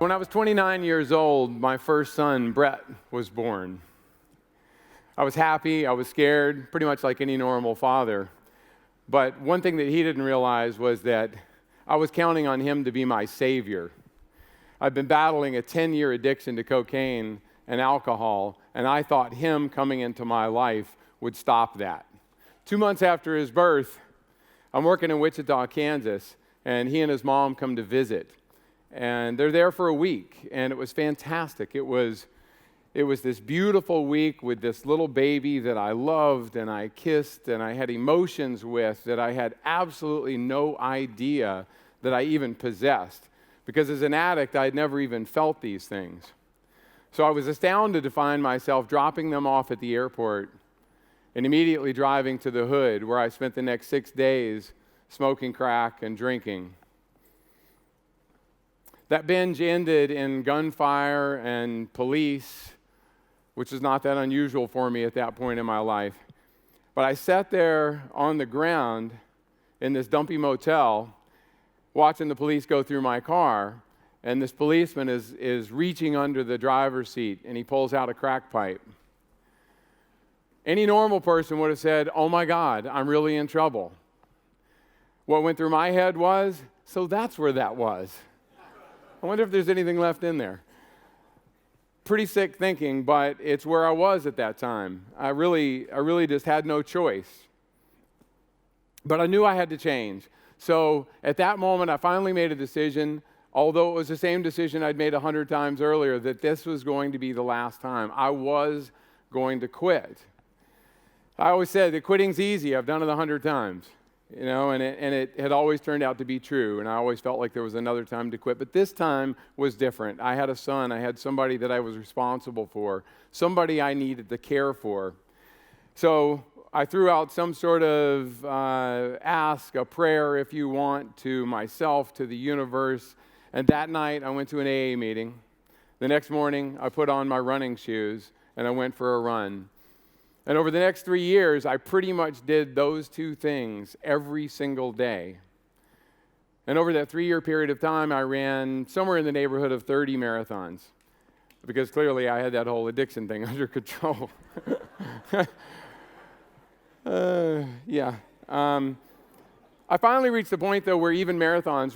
When I was 29 years old, my first son, Brett, was born. I was happy, I was scared, pretty much like any normal father. But one thing that he didn't realize was that I was counting on him to be my savior. I've been battling a 10-year addiction to cocaine and alcohol, and I thought him coming into my life would stop that. 2 months after his birth, I'm working in Wichita, Kansas, and he and his mom come to visit. And they're there for a week, and it was fantastic. It was this beautiful week with this little baby that I loved and I kissed and I had emotions with that I had absolutely no idea that I even possessed. Because as an addict, I'd never even felt these things. So I was astounded to find myself dropping them off at the airport and immediately driving to the hood, where I spent the next 6 days smoking crack and drinking. That binge ended in gunfire and police, which is not that unusual for me at that point in my life. But I sat there on the ground in this dumpy motel watching the police go through my car, and this policeman is reaching under the driver's seat, and he pulls out a crack pipe. Any normal person would have said, "Oh my God, I'm really in trouble." What went through my head was, so that's where that was. I wonder if there's anything left in there. Pretty sick thinking, but it's where I was at that time. I really just had no choice. But I knew I had to change. So at that moment, I finally made a decision, although it was the same decision I'd made 100 times earlier, that this was going to be the last time. I was going to quit. I always said that quitting's easy. I've done it 100 times. And it had always turned out to be true, and I always felt like there was another time to quit. But this time was different. I had a son. I had somebody that I was responsible for, somebody I needed to care for. So I threw out some sort of ask, a prayer, if you want, to myself, to the universe. And that night, I went to an AA meeting. The next morning, I put on my running shoes, and I went for a run. And over the next 3 years, I pretty much did those two things every single day. And over that 3-year period of time, I ran somewhere in the neighborhood of 30 marathons, because clearly I had that whole addiction thing under control. I finally reached the point, though, where even marathons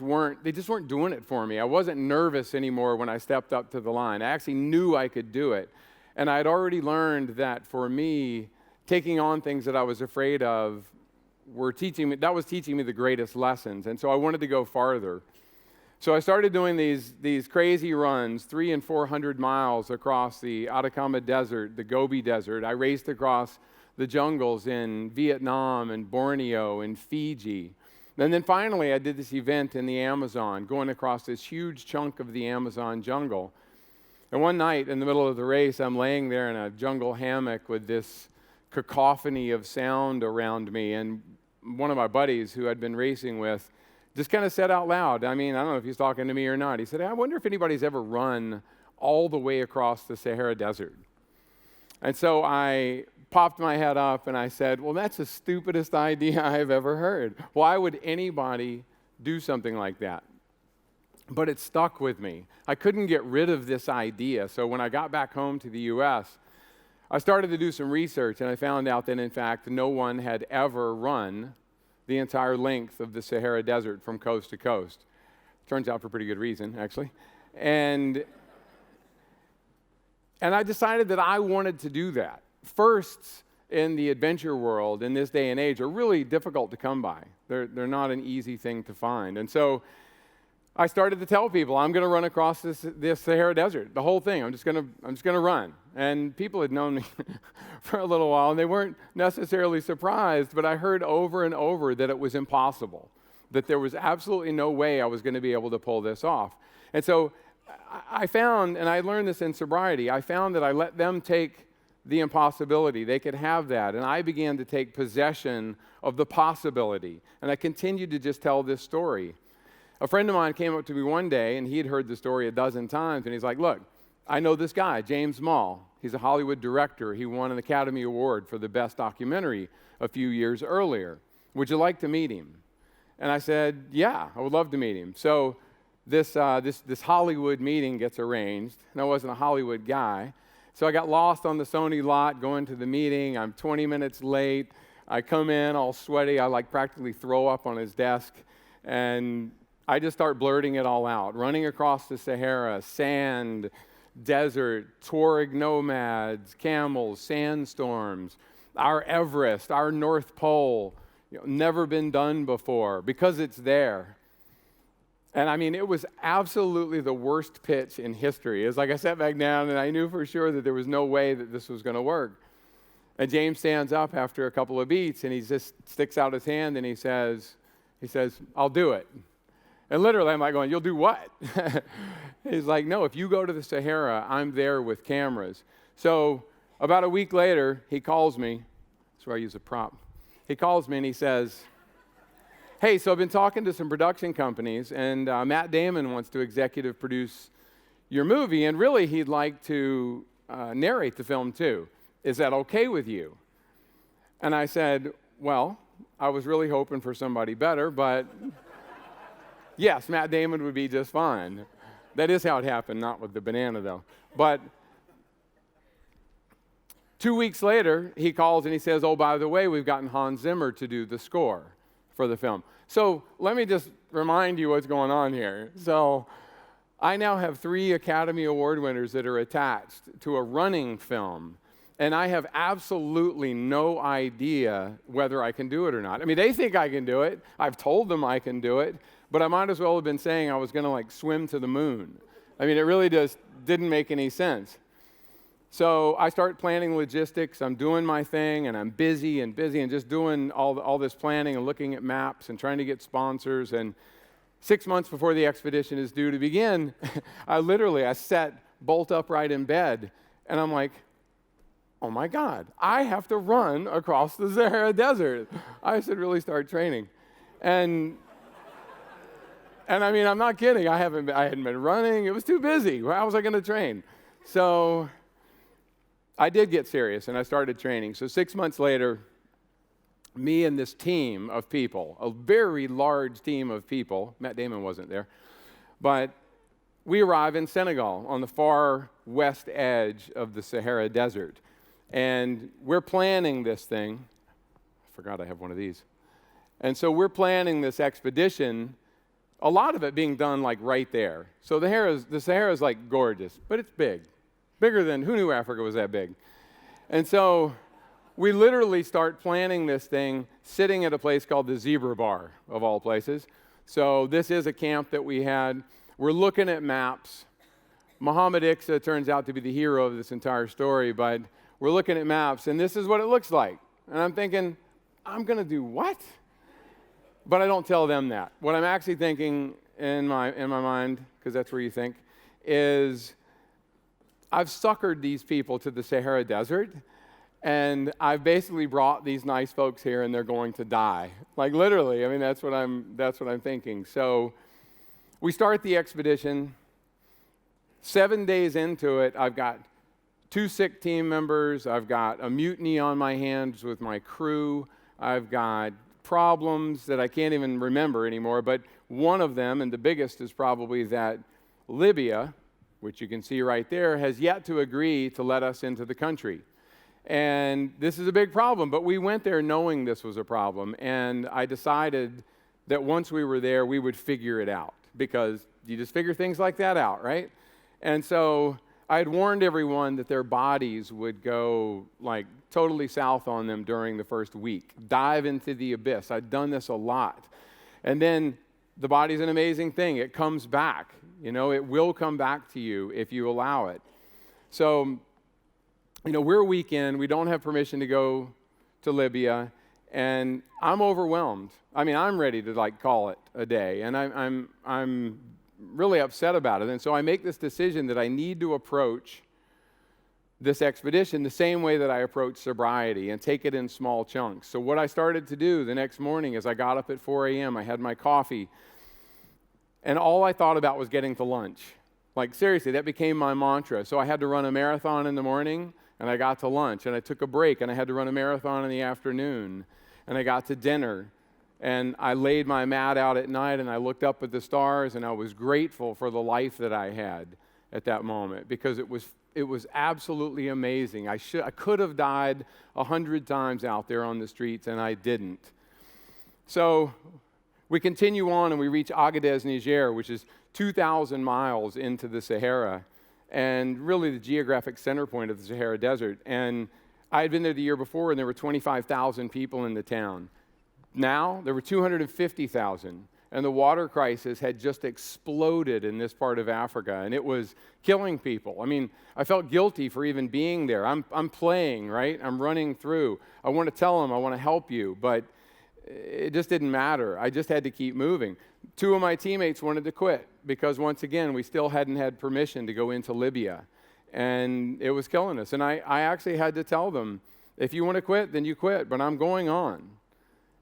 just weren't doing it for me. I wasn't nervous anymore when I stepped up to the line. I actually knew I could do it. And I had already learned that for me, taking on things that I was afraid of was teaching me the greatest lessons. And so I wanted to go farther. So I started doing these crazy runs, 300 and 400 miles across the Atacama Desert, the Gobi Desert. I raced across the jungles in Vietnam and Borneo and Fiji. And then finally, I did this event in the Amazon, going across this huge chunk of the Amazon jungle. And one night in the middle of the race, I'm laying there in a jungle hammock with this cacophony of sound around me. And one of my buddies who I'd been racing with just kind of said out loud, I don't know if he's talking to me or not. He said, "I wonder if anybody's ever run all the way across the Sahara Desert." And so I popped my head up and I said, "Well, that's the stupidest idea I've ever heard. Why would anybody do something like that?" But it stuck with me. I couldn't get rid of this idea. So when I got back home to the U.S., I started to do some research, and I found out that, in fact, no one had ever run the entire length of the Sahara Desert from coast to coast. Turns out for pretty good reason, actually. And I decided that I wanted to do that. Firsts in the adventure world in this day and age are really difficult to come by. They're not an easy thing to find. And so I started to tell people, I'm going to run across this Sahara Desert, the whole thing. I'm just going to run. And people had known me for a little while, and they weren't necessarily surprised, but I heard over and over that it was impossible, that there was absolutely no way I was going to be able to pull this off. And so I found, and I learned this in sobriety, I found that I let them take the impossibility. They could have that. And I began to take possession of the possibility. And I continued to just tell this story. A friend of mine came up to me one day, and he'd heard the story a dozen times, and he's like, "Look, I know this guy, James Mall. He's a Hollywood director. He won an Academy Award for the best documentary a few years earlier. Would you like to meet him?" And I said, "Yeah, I would love to meet him." So this Hollywood meeting gets arranged, and I wasn't a Hollywood guy. So I got lost on the Sony lot going to the meeting. I'm 20 minutes late. I come in all sweaty. I practically throw up on his desk, and I just start blurting it all out. Running across the Sahara, sand, desert, Tuareg nomads, camels, sandstorms, our Everest, our North Pole, never been done before because it's there. And I mean, it was absolutely the worst pitch in history. It's like I sat back down and I knew for sure that there was no way that this was going to work. And James stands up after a couple of beats and he just sticks out his hand and he says, I'll do it. And literally I'm like going, you'll do what? He's like, no, if you go to the Sahara, I'm there with cameras. So about a week later, he calls me. That's where I use a prop. He calls me and he says, hey, so I've been talking to some production companies, and Matt Damon wants to executive produce your movie, and really he'd like to narrate the film too. Is that okay with you? And I said, well, I was really hoping for somebody better, but yes, Matt Damon would be just fine. That is how it happened, not with the banana though. But 2 weeks later, he calls and he says, oh, by the way, we've gotten Hans Zimmer to do the score for the film. So let me just remind you what's going on here. So I now have 3 Academy Award winners that are attached to a running film, and I have absolutely no idea whether I can do it or not. I mean, they think I can do it. I've told them I can do it, but I might as well have been saying I was going to swim to the moon. I mean, it really just didn't make any sense. So I start planning logistics. I'm doing my thing, and I'm busy and just doing all this planning and looking at maps and trying to get sponsors. And 6 months before the expedition is due to begin, I sat bolt upright in bed, and I'm like, oh my God, I have to run across the Sahara Desert. I should really start training. And I mean, I'm not kidding. I hadn't been running. It was too busy. How was I going to train? So I did get serious, and I started training. So 6 months later, me and this team of people, a very large team of people, Matt Damon wasn't there, but we arrive in Senegal on the far west edge of the Sahara Desert. And we're planning this thing. I forgot I have one of these. And so we're planning this expedition, a lot of it being done right there. So the Sahara is gorgeous, but it's big. Bigger than, who knew Africa was that big? And so we literally start planning this thing sitting at a place called the Zebra Bar, of all places. So this is a camp that we had. We're looking at maps. Muhammad Iqsa turns out to be the hero of this entire story, but we're looking at maps, and this is what it looks like. And I'm thinking, I'm going to do what? But I don't tell them that. What I'm actually thinking in my mind, because that's where you think, is I've suckered these people to the Sahara Desert, and I've basically brought these nice folks here, and they're going to die. Literally, I mean, that's what I'm thinking. So we start the expedition. 7 days into it, I've got 2 sick team members. I've got a mutiny on my hands with my crew. I've got problems that I can't even remember anymore, but one of them, and the biggest, is probably that Libya, which you can see right there, has yet to agree to let us into the country. And this is a big problem, but we went there knowing this was a problem, and I decided that once we were there, we would figure it out, because you just figure things like that out, right? And so I had warned everyone that their bodies would go totally south on them during the first week, dive into the abyss. I'd done this a lot. And then the body's an amazing thing. It comes back. It will come back to you if you allow it. So, we're a week in. We don't have permission to go to Libya, and I'm overwhelmed. I mean, I'm ready to call it a day, and I'm really upset about it. And so I make this decision that I need to approach this expedition the same way that I approach sobriety and take it in small chunks. So what I started to do the next morning is I got up at 4 a.m., I had my coffee, and all I thought about was getting to lunch. Seriously, that became my mantra. So I had to run a marathon in the morning, and I got to lunch, and I took a break, and I had to run a marathon in the afternoon, and I got to dinner. And I laid my mat out at night, and I looked up at the stars, and I was grateful for the life that I had at that moment, because it was absolutely amazing. I could have died 100 times out there on the streets, and I didn't. So we continue on, and we reach Agadez, Niger, which is 2,000 miles into the Sahara, and really the geographic center point of the Sahara Desert. And I had been there the year before, and there were 25,000 people in the town. Now, there were 250,000, and the water crisis had just exploded in this part of Africa, and it was killing people. I mean, I felt guilty for even being there. I'm playing, right? I'm running through. I want to tell them, I want to help you, but it just didn't matter. I just had to keep moving. 2 of my teammates wanted to quit because, once again, we still hadn't had permission to go into Libya, and it was killing us. And I actually had to tell them, if you want to quit, then you quit, but I'm going on.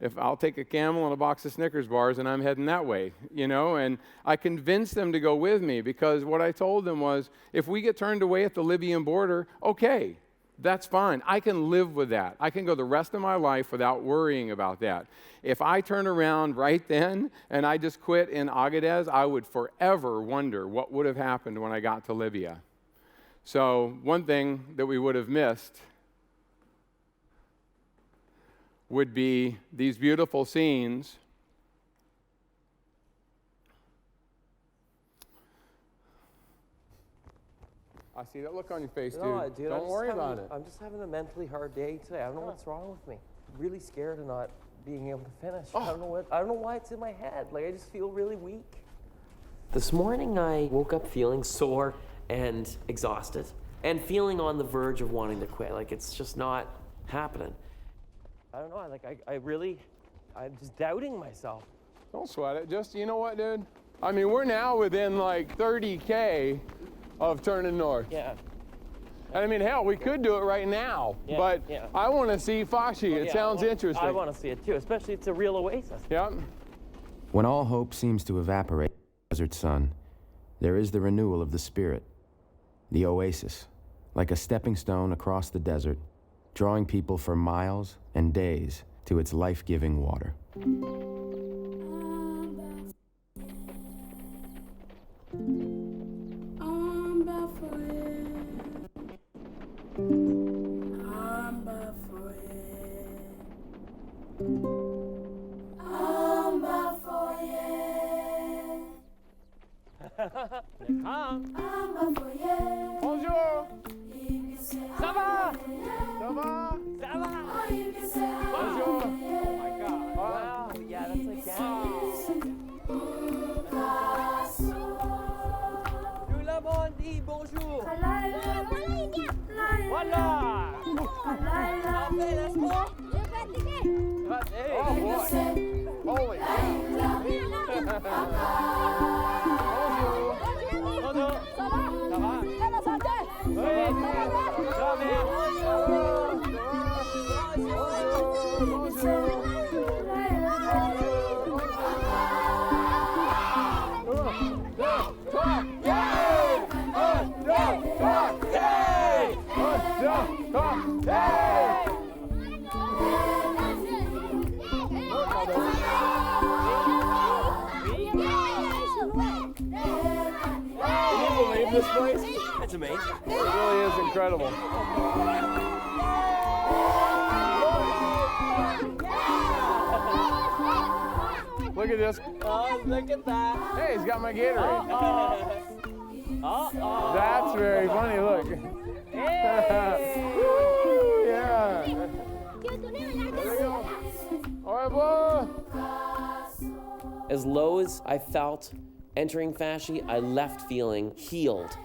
If I'll take a Camel and a box of Snickers bars, and I'm heading that way, and I convinced them to go with me, because what I told them was, if we get turned away at the Libyan border, okay, that's fine. I can live with that. I can go the rest of my life without worrying about that. If I turn around right then and I just quit in Agadez, I would forever wonder what would have happened when I got to Libya. So one thing that we would have missed would be these beautiful scenes I see that look on your face, dude. Don't worry about it. I'm just having a mentally hard day today. I don't know what's wrong with me. I'm really scared of not being able to finish. I don't know why it's in my head. Like, I just feel really weak. This morning I woke up feeling sore and exhausted and feeling on the verge of wanting to quit. Like, it's just not happening. I don't know, I'm just doubting myself. Don't sweat it. Just, you know what, dude? I mean, we're now within like 30K of turning north. Yeah. And I mean, hell, we could do it right now, but I want to see Fashi. It sounds interesting. I want to see it too, especially it's a real oasis. Yep. When all hope seems to evaporate in the desert sun, there is the renewal of the spirit, the oasis, like a stepping stone across the desert, drawing people for miles and days to its life-giving water. Bonjour. Ça va? Ça va? Ça va? Bonjour. Oh my God. Wow. Yeah, that's like Tout le monde dit bonjour. Voilà. Okay, let's go. Hey. Oh boy. Holy Bonjour. Ça va? Oui. Ça this place? It's amazing. It really is incredible. Look at this. Oh, look at that. Hey, he's got my Gatorade. That's very funny. Look. Hey. Woo, yeah. There we go. Au revoir. As low as I felt entering Fashi, I left feeling healed.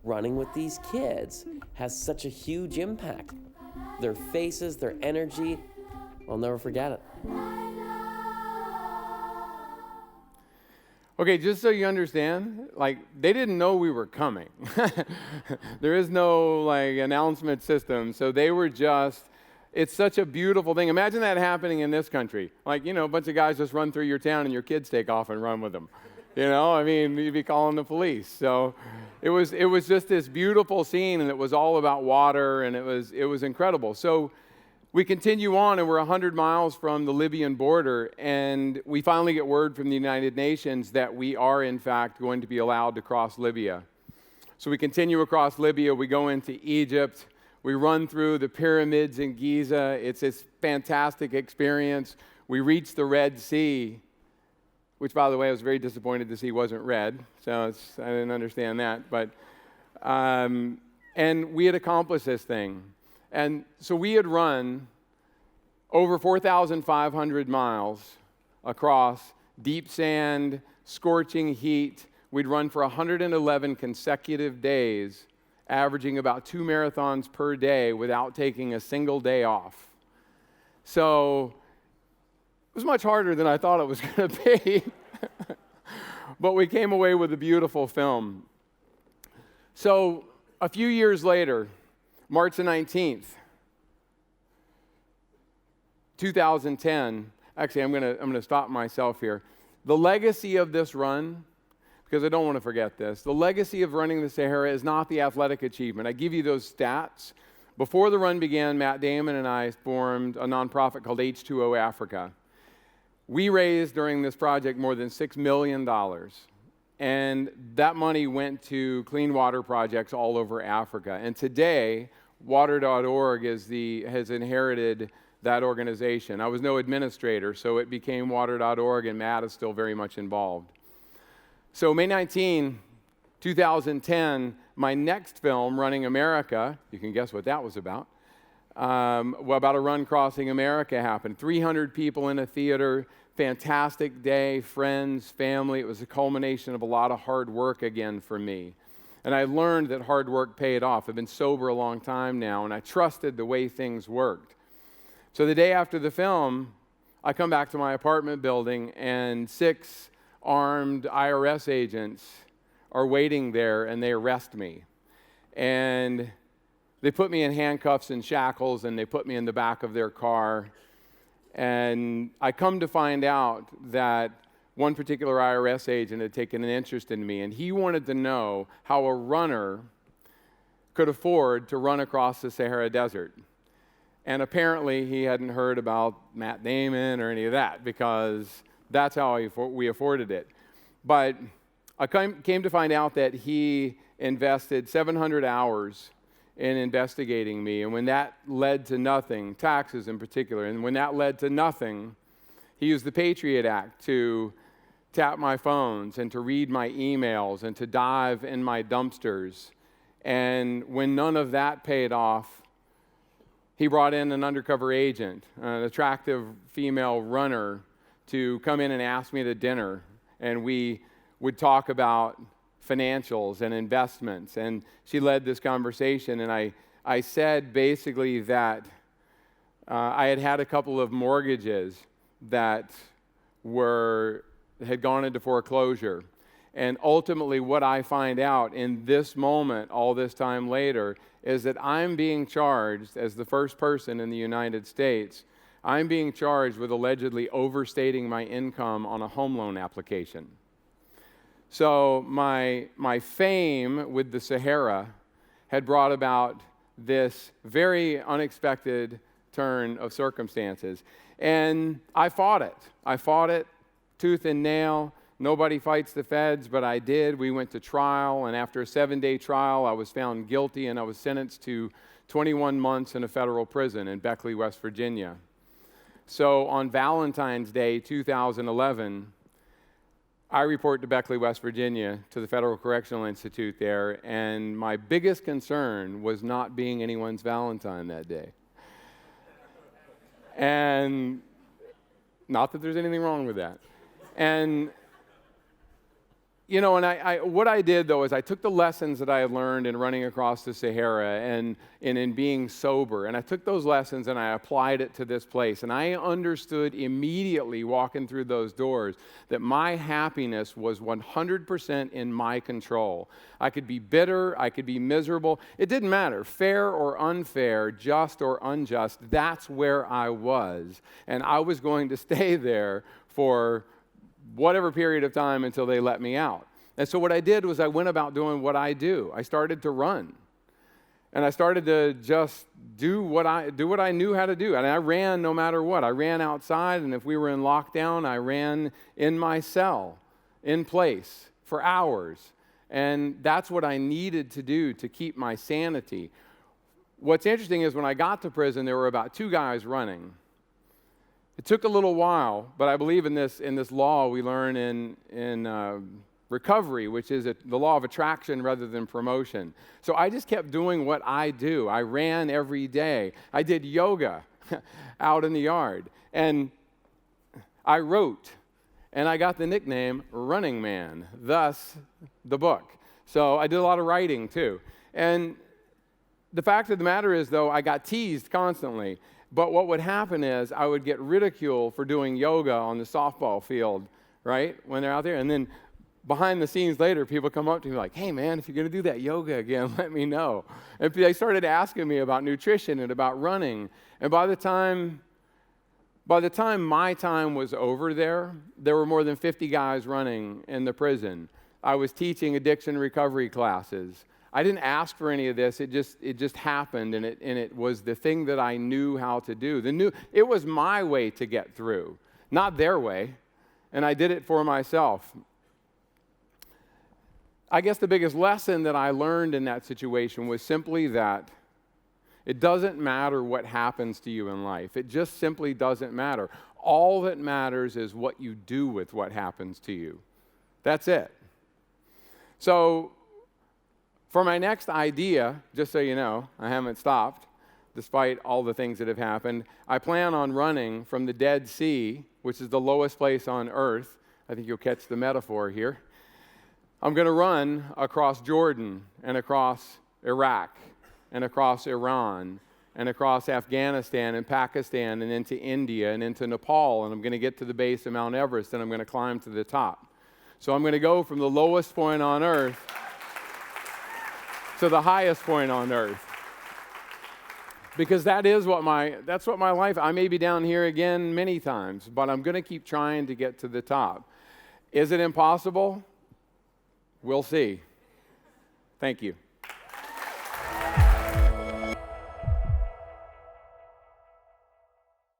Running with these kids has such a huge impact. Their faces, their energy, I'll never forget it. Okay, just so you understand, like, they didn't know we were coming. There is no, like, announcement system, so they were just, it's such a beautiful thing. Imagine that happening in this country. Like, a bunch of guys just run through your town and your kids take off and run with them. I mean, you'd be calling the police. So it was just this beautiful scene, and it was all about water, and it was incredible. So We continue on, and we're 100 miles from the Libyan border, and we finally get word from the United Nations that we are, in fact, going to be allowed to cross Libya. So we continue across Libya, we go into Egypt, we run through the pyramids in Giza. It's this fantastic experience. We reach the Red Sea, which, by the way, I was very disappointed to see wasn't red, so I didn't understand that. But and we had accomplished this thing. And so we had run over 4,500 miles across deep sand, scorching heat. We'd run for 111 consecutive days, averaging about 2 marathons per day without taking a single day off. So it was much harder than I thought it was going to be. But we came away with a beautiful film. So a few years later, March the 19th, 2010, actually I'm going to stop myself here. The legacy of this run, because I don't want to forget this, the legacy of running the Sahara is not the athletic achievement. I give you those stats. Before the run began, Matt Damon and I formed a nonprofit called H2O Africa. We raised during this project more than $6 million. And that money went to clean water projects all over Africa. And today, Water.org has inherited that organization. I was no administrator, so it became Water.org, and Matt is still very much involved. So May 19, 2010, my next film, Running America, you can guess what that was about, about a run crossing America happened. 300 people in a theater, fantastic day, friends, family. It was a culmination of a lot of hard work again for me. And I learned that hard work paid off. I've been sober a long time now, and I trusted the way things worked. So the day after the film, I come back to my apartment building, and 6 armed IRS agents are waiting there, and they arrest me. And they put me in handcuffs and shackles, and they put me in the back of their car. And I come to find out that one particular IRS agent had taken an interest in me, and he wanted to know how a runner could afford to run across the Sahara Desert. And apparently he hadn't heard about Matt Damon or any of that, because that's how we afforded it. But I came to find out that he invested 700 hours in investigating me, and when that led to nothing, taxes in particular, and when that led to nothing, he used the Patriot Act to tap my phones and to read my emails and to dive in my dumpsters. And when none of that paid off, he brought in an undercover agent, an attractive female runner, to come in and ask me to dinner, and we would talk about financials and investments, and she led this conversation, and I said basically that I had a couple of mortgages that had gone into foreclosure, and ultimately what I find out in this moment, all this time later, is that I'm being charged as the first person in the United States, I'm being charged with allegedly overstating my income on a home loan application. So my fame with the Sahara had brought about this very unexpected turn of circumstances. And I fought it. I fought it tooth and nail. Nobody fights the feds, but I did. We went to trial, and after a 7-day trial, I was found guilty, and I was sentenced to 21 months in a federal prison in Beckley, West Virginia. So on Valentine's Day, 2011, I report to Beckley, West Virginia, to the Federal Correctional Institute there, and my biggest concern was not being anyone's Valentine that day. And not that there's anything wrong with that. And you know, and what I did, though, is I took the lessons that I had learned in running across the Sahara and in being sober, and I took those lessons and I applied it to this place. And I understood immediately walking through those doors that my happiness was 100% in my control. I could be bitter, I could be miserable. It didn't matter, fair or unfair, just or unjust, that's where I was. And I was going to stay there for whatever period of time until they let me out. And so what I did was I went about doing what I do. I started to run. And I started to just do what I knew how to do. And I ran no matter what. I ran outside, and if we were in lockdown, I ran in my cell, in place, for hours. And that's what I needed to do to keep my sanity. What's interesting is when I got to prison, there were about 2 guys running. It took a little while, but I believe in this law we learn in recovery, which is the law of attraction rather than promotion. So I just kept doing what I do. I ran every day. I did yoga out in the yard. And I wrote. And I got the nickname Running Man, thus the book. So I did a lot of writing too. And the fact of the matter is, though, I got teased constantly. But what would happen is I would get ridiculed for doing yoga on the softball field, right, when they're out there. And then behind the scenes later, people come up to me like, hey, man, if you're going to do that yoga again, let me know. And they started asking me about nutrition and about running. And by the time my time was over there were more than 50 guys running in the prison. I was teaching addiction recovery classes. I didn't ask for any of this. It just happened, and it was the thing that I knew how to do. It was my way to get through, not their way, and I did it for myself. I guess the biggest lesson that I learned in that situation was simply that it doesn't matter what happens to you in life. It just simply doesn't matter. All that matters is what you do with what happens to you. That's it. So, for my next idea, just so you know, I haven't stopped, despite all the things that have happened. I plan on running from the Dead Sea, which is the lowest place on earth. I think you'll catch the metaphor here. I'm going to run across Jordan and across Iraq and across Iran and across Afghanistan and Pakistan and into India and into Nepal, and I'm going to get to the base of Mount Everest, and I'm going to climb to the top. So I'm going to go from the lowest point on earth to the highest point on earth. Because that's what my life, I may be down here again many times, but I'm going to keep trying to get to the top. Is it impossible? We'll see. Thank you.